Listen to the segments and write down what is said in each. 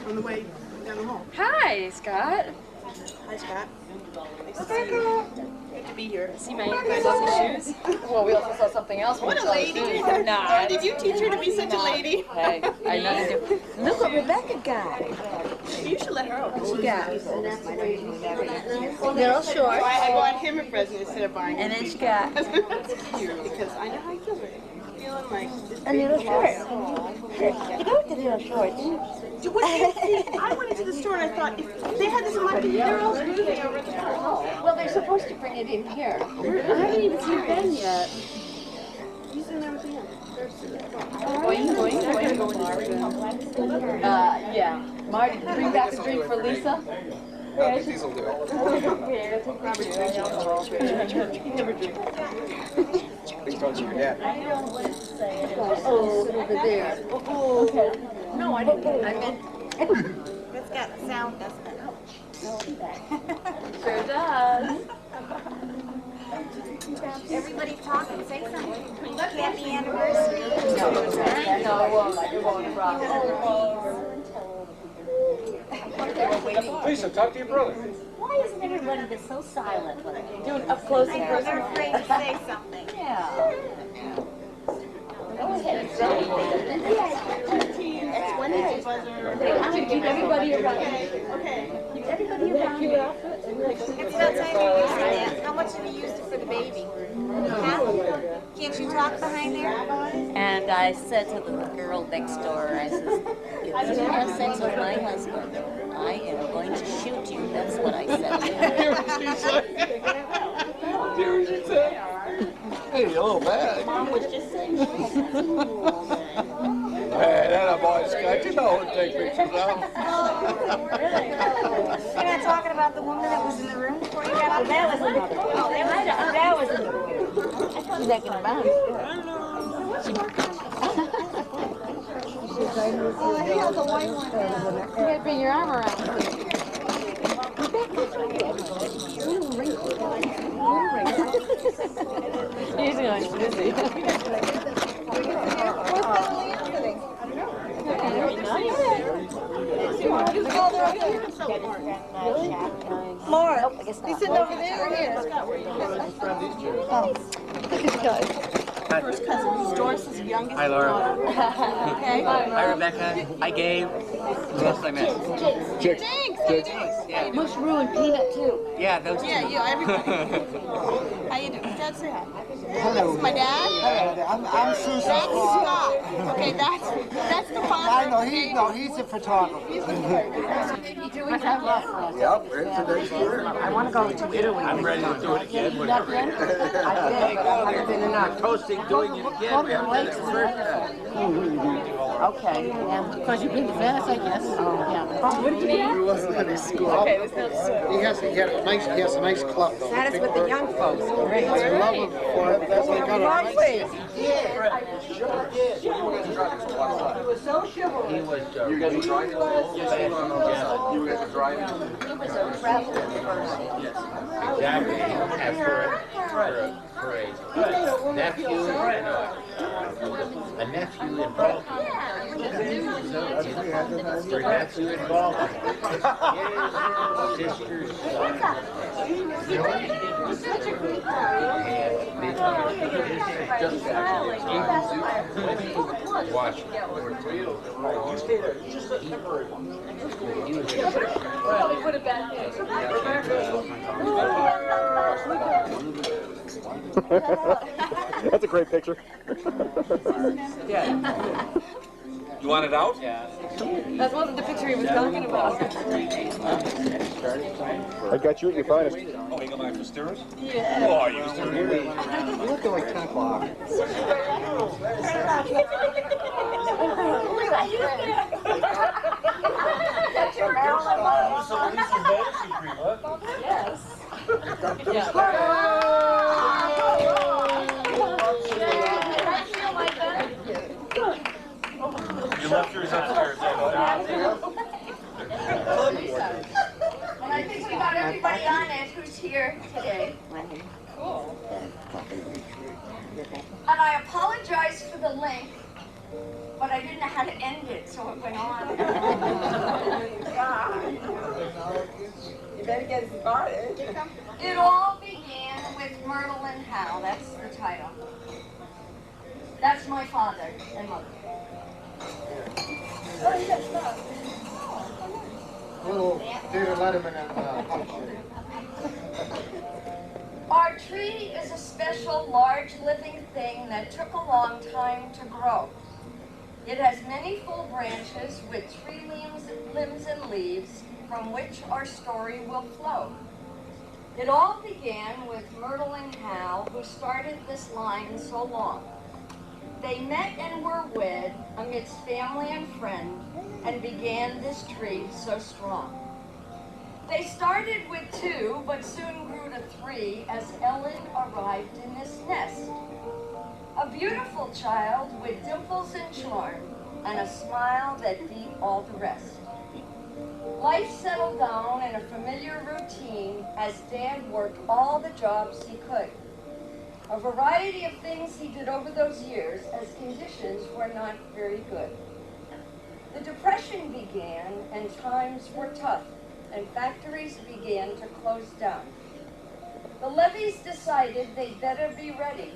on the way down the hall. Hi, Scott. Hi, Scott. Nice to see you. Good to be here. See my lovely shoes? Well, we also saw something else. What a lady! Nah. Did you teach her to be such a lady? Hey, I know you do. Look what Rebecca got. You should let her out. What she got? Little shorts. I bought him a present instead of buying him. And then she got because I know how you feel. Feeling like a little short. You go with the little shorts. I went into the store and I thought, if they had this in my opinion, they're all moving over at the store. Well, they're supposed to bring it in here. I haven't even seen Ben yet. He's in there with him. Yeah. Marty, bring back a drink for Lisa. I think these will do it. He never drinks. Please don't cheat your dad. Oh, over there. Okay. No, I didn't. I meant. It's got sound, doesn't it? Sure does. Everybody talk and say something. Happy anniversary. No, it won't rock. Lisa, talk to your brother. Why isn't everybody just so silent when I Doing up close and They're personal. afraid to say something. Yeah. Go ahead. That's when it's a buzzer. I'm going to keep everybody around. Okay. Keep everybody around. It's about time you're using that. How much have you used it for the baby? Huh? Can't you talk behind there? And I said to the girl next door, I says, if you have sex with my husband, I am going to shoot you. That's what I said. Hey, a little bad. Mom was just saying. Hey, that a boy, Scott. You know who to take pictures of. You're not talking about the woman that was in the room before you got out? That was in the room. Oh, that was in the room. She's acting around. Oh, he has a white one now. You gotta bring your arm around. He's going busy. Laura, I guess not. he's sitting over there or here? First cousin. Doris' youngest Hi, Laura. daughter. Okay. Hi, Rebecca. Hi, Gabe. Who else did I miss? Jinx. Yeah. Mushroom and peanut too. Yeah, those two. Yeah, everybody. How you doing? Dad, say hi. Hello. This is my dad. Hello. I'm Susan. That's Scott. Okay, that's the father. I know he's a photographer. He's the photographer. Yep, it's a great story. I want to go to Italy. I'm ready to do it again whenever. I did, but I haven't been enough. Toasting, doing it again. We haven't done it the first time. Okay. Because you've been to Venice, I guess. Yeah. What did you get? He wasn't in his school. Okay, let's go. He has a nice club though. That is with the young folks. Great. I love him for it because they got a nice. He was so chivalrous. He was. You guys were driving? Yes. You guys were driving? Yes. Exactly. After a parade. Nephew and a nephew in Baltimore. Your nephew in Baltimore. His sister's son. Watch. You stay there. Just a temporary one. Well, they put it back in. That's a great picture. Yeah. You want it out? Yeah. That wasn't the picture he was talking about. I got you at your finest. Oh, you got my for stirrers? Yeah. Oh, you stirring? You're looking like 10 o'clock. Yes. You left yours upstairs. I think we got everybody on it who's here today. Cool. And I apologize for the length, but I didn't know how to end it, so it went on. You better get started. It all began with Myrtle and Hal. That's the title. That's my father and mother. Oh, you got stuff. Little David Letterman and Our tree is a special, large, living thing that took a long time to grow. It has many full branches with tree limbs and leaves from which our story will flow. It all began with Myrtle and Hal, who started this line so long. They met and were wed amidst family and friend, and began this tree so strong. They started with 2, but soon grew to 3 as Ellen arrived in this nest. A beautiful child with dimples and charm, and a smile that beat all the rest. Life settled down in a familiar routine as Dad worked all the jobs he could. A variety of things he did over those years as conditions were not very good. The Depression began and times were tough, and factories began to close down. The levies decided they'd better be ready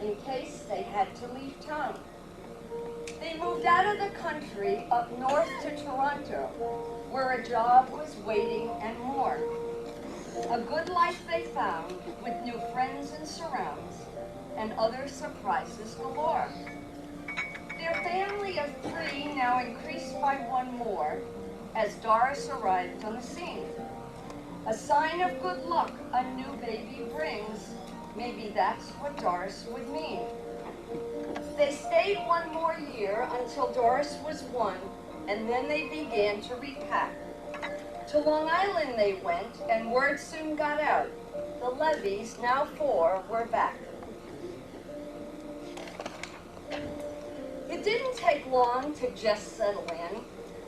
in case they had to leave town. They moved out of the country up north to Toronto, where a job was waiting and more. A good life they found with new friends and surrounds, and other surprises galore. Their family of 3 now increased by 1 more as Doris arrived on the scene. A sign of good luck a new baby brings. Maybe that's what Doris would mean. They stayed 1 more year until Doris was 1, and then they began to repack. To Long Island they went, and word soon got out. The levies, now 4, were back. It didn't take long to just settle in,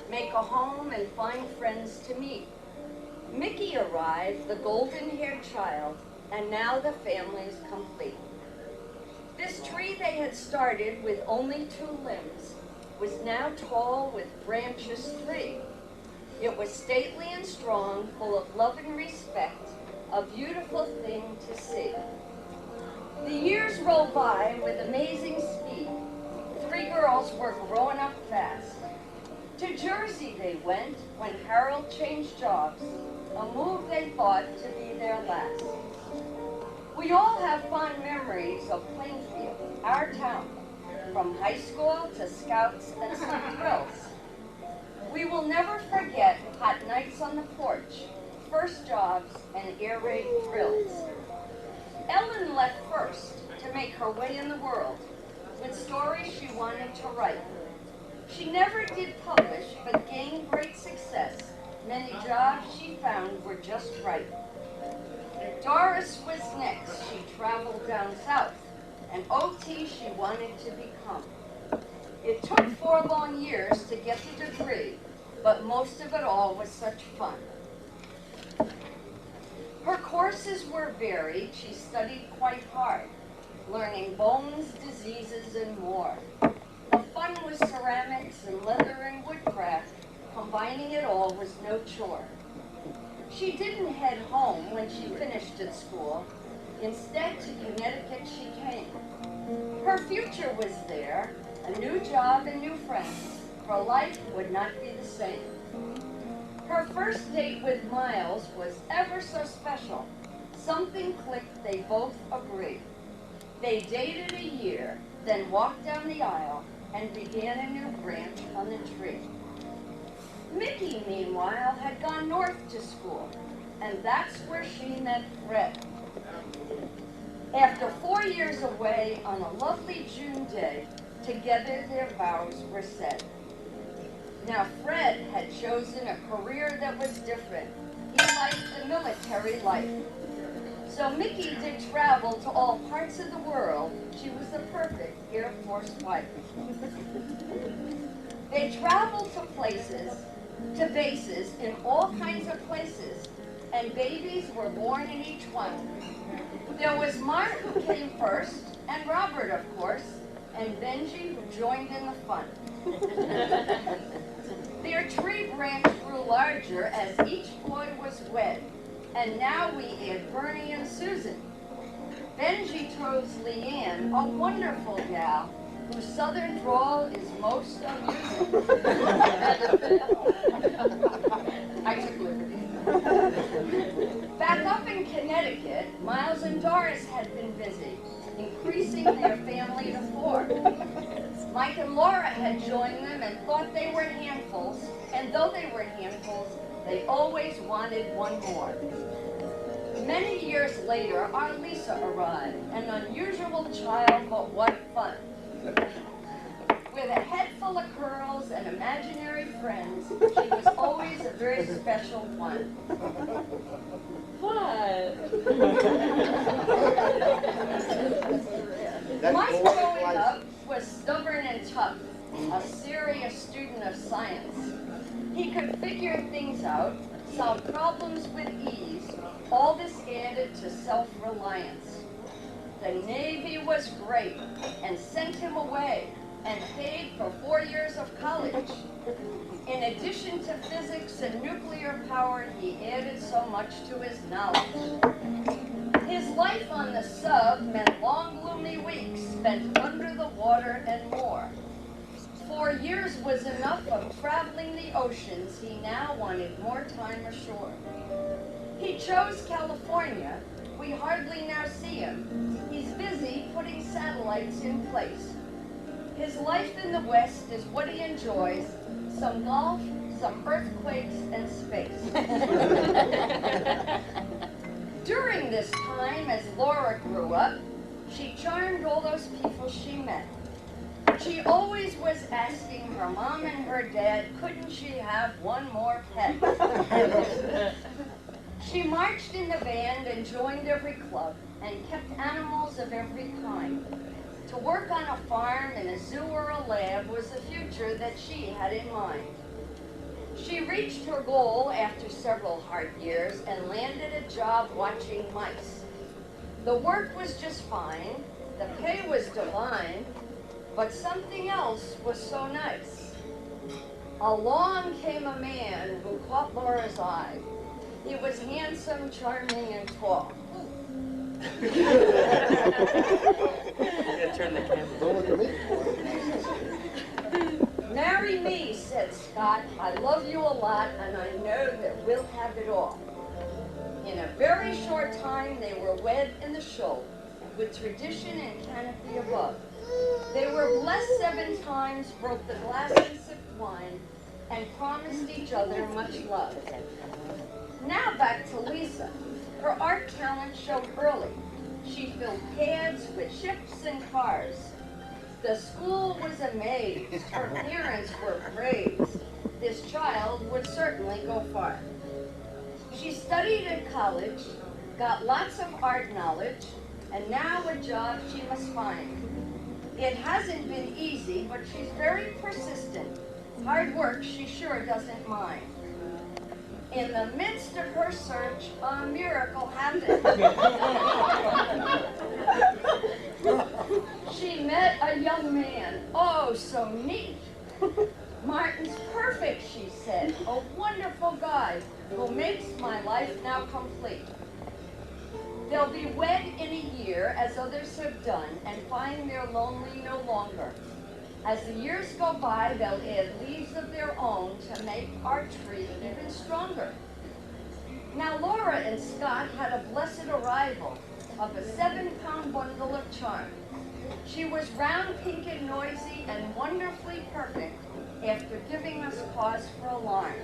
make a home, and find friends to meet. Mickey arrived, the golden-haired child, and now the family's complete. This tree they had started with only 2 limbs was now tall with branches 3. It was stately and strong, full of love and respect, a beautiful thing to see. The years rolled by with amazing speed. 3 girls were growing up fast. To Jersey they went when Harold changed jobs, a move they thought to be their last. We all have fond memories of Plainfield, our town, from high school to scouts and some thrills. We will never forget hot nights on the porch, first jobs, and air raid thrills. Ellen left first to make her way in the world with stories she wanted to write. She never did publish, but gained great success. Many jobs she found were just right. Doris was next. She traveled down south, an OT she wanted to become. It took 4 long years to get the degree, but most of it all was such fun. Her courses were varied. She studied quite hard, learning bones, diseases, and more. The fun was ceramics and leather and woodcraft. Combining it all was no chore. She didn't head home when she finished at school. Instead, to Connecticut she came. Her future was there, a new job and new friends. Her life would not be the same. Her first date with Miles was ever so special. Something clicked, they both agreed. They dated a year, then walked down the aisle and began a new branch on the tree. Mickey, meanwhile, had gone north to school, and that's where she met Fred. After 4 years away on a lovely June day, together their vows were set. Now Fred had chosen a career that was different. He liked the military life. So Mickey did travel to all parts of the world. She was the perfect Air Force wife. They traveled to places, to bases in all kinds of places, and babies were born in each one. There was Mark, who came first, and Robert, of course, and Benji, who joined in the fun. Their tree branch grew larger as each boy was wed, and now we add Bernie and Susan. Benji chose Leanne, a wonderful gal, whose southern drawl is most amusing. I took liberty. Back up in Connecticut, Miles and Doris had been busy, increasing their family to 4. Mike and Laura had joined them and thought they were handfuls, and though they were handfuls, they always wanted one more. Many years later, our Lisa arrived, an unusual child, but what fun. With a head full of curls and imaginary friends, she was always a very special one. What? Mike growing up was stubborn and tough, a serious student of science. He could figure things out, solve problems with ease. All this added to self-reliance. The Navy was great and sent him away and paid for 4 years of college. In addition to physics and nuclear power, he added so much to his knowledge. His life on the sub meant long, gloomy weeks spent under the water and more. 4 years was enough of traveling the oceans. He now wanted more time ashore. He chose California. We hardly now see him. He's busy putting satellites in place. His life in the West is what he enjoys: some golf, some earthquakes, and space. During this time, as Laura grew up, she charmed all those people she met. She always was asking her mom and her dad, couldn't she have one more pet? She marched in the band and joined every club and kept animals of every kind. To work on a farm, in a zoo, or a lab was the future that she had in mind. She reached her goal after several hard years and landed a job watching mice. The work was just fine, the pay was divine, but something else was so nice. Along came a man who caught Laura's eye. He was handsome, charming, and tall. Turn the camera. Don't look at me. Marry me, said Scott. I love you a lot, and I know that we'll have it all. In a very short time, they were wed in the shoal, with tradition and canopy above. They were blessed 7 times, broke the glass and sipped wine, and promised each other much love. Now back to Lisa. Her art talent showed early. She filled pads with ships and cars. The school was amazed. Her parents were praised. This child would certainly go far. She studied at college, got lots of art knowledge, and now a job she must find. It hasn't been easy, but she's very persistent. Hard work she sure doesn't mind. In the midst of her search, a miracle happened. She met a young man, oh, so neat. Martin's perfect, she said, a wonderful guy who makes my life now complete. They'll be wed in a year, as others have done, and find they're lonely no longer. As the years go by, they'll add leaves of their own to make our tree even stronger. Now, Laura and Scott had a blessed arrival of a 7-pound bundle of charm. She was round, pink, and noisy, and wonderfully perfect after giving us cause for alarm.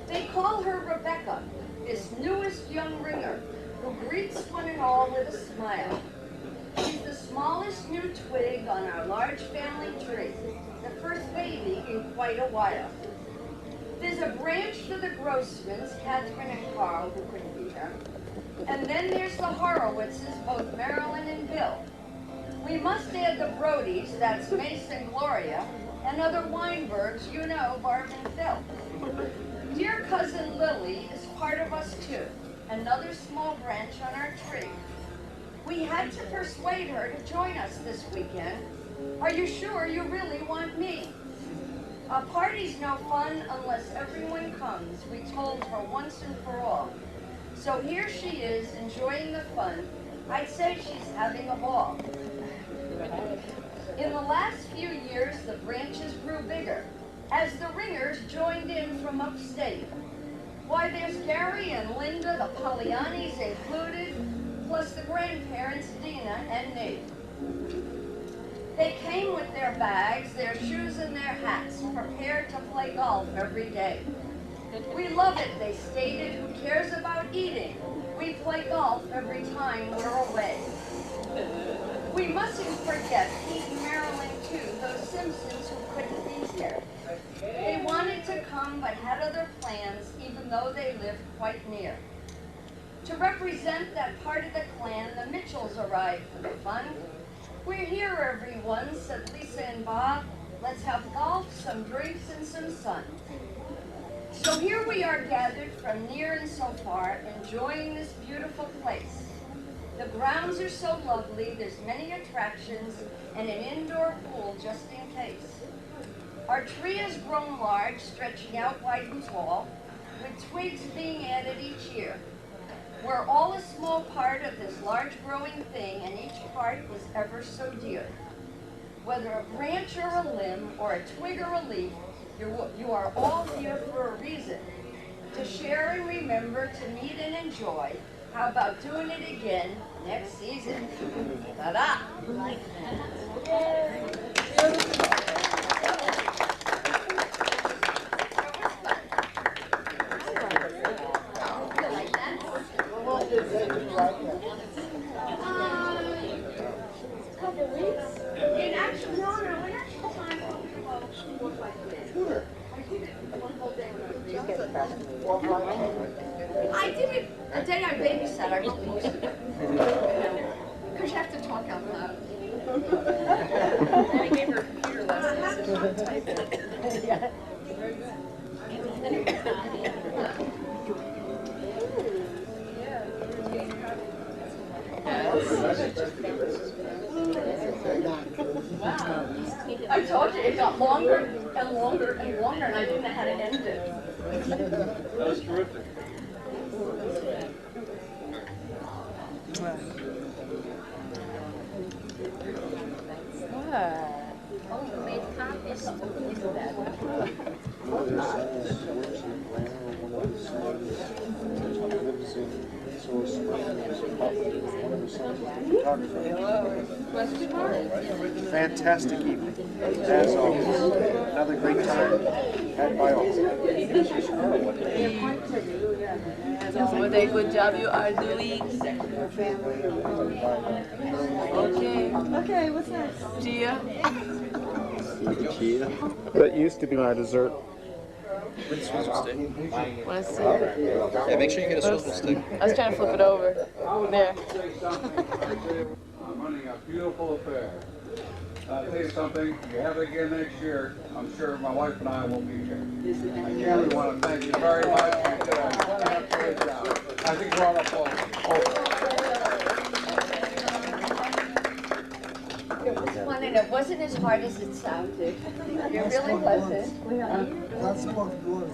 They call her Rebecca, this newest young ringer, who greets one and all with a smile. She's the smallest new twig on our large family tree, the first baby in quite a while. There's a branch for the Grossmans, Catherine and Carl, who couldn't be here. And then there's the Horowitzes, both Marilyn and Bill. We must add the Brodys, that's Mace and Gloria, and other Weinbergs, you know, Barb and Phil. Dear cousin Lily is part of us too, another small branch on our tree. We had to persuade her to join us this weekend. Are you sure you really want me? A party's no fun unless everyone comes, we told her once and for all. So here she is, enjoying the fun. I'd say she's having a ball. In the last few years, the branches grew bigger, as the ringers joined in from upstate. Why, there's Gary and Linda, the Pollyannis included, plus the grandparents, Dina and Nate. They came with their bags, their shoes, and their hats, prepared to play golf every day. We love it, they stated. Who cares about eating? We play golf every time we're away. We mustn't forget Pete and Marilyn, too, those Simpsons who couldn't be here. They wanted to come but had other plans, even though they lived quite near. To represent that part of the clan, the Mitchells arrived for the fun. We're here, everyone, said Lisa and Bob. Let's have golf, some drinks, and some sun. So here we are gathered from near and so far, enjoying this beautiful place. The grounds are so lovely, there's many attractions, and an indoor pool just in case. Our tree has grown large, stretching out wide and tall, with twigs being added each year. We're all a small part of this large growing thing, and each part is ever so dear. Whether a branch or a limb, or a twig or a leaf, you are all here for a reason. To share and remember, to meet and enjoy. How about doing it again next season? Ta-da! Couple weeks? In actual, no, in actual time, about 4 or 5 days. I did it one whole day when I was young. I did it a day I babysat. I wrote most of it. Because you have to talk out loud. I gave her computer lessons and type it. Wow. I told you, it got longer and longer and longer, and I didn't know how to end it. That was terrific. Oh, you made copies. Look at that. Fantastic evening, as always. Another great time had by all. What a good job you are doing. Okay. Okay, what's next? Gia. That used to be my dessert. Want to see? Yeah, make sure you get a swivel stick. I was trying to flip it over. There. I'm running a beautiful affair. I'll tell you something, if you have it again next year, I'm sure my wife and I will be here. Again, we want to thank you very much. You did a great job. I think we're on a phone. It was fun, and it wasn't as hard as it sounded. It really wasn't. That's what it was.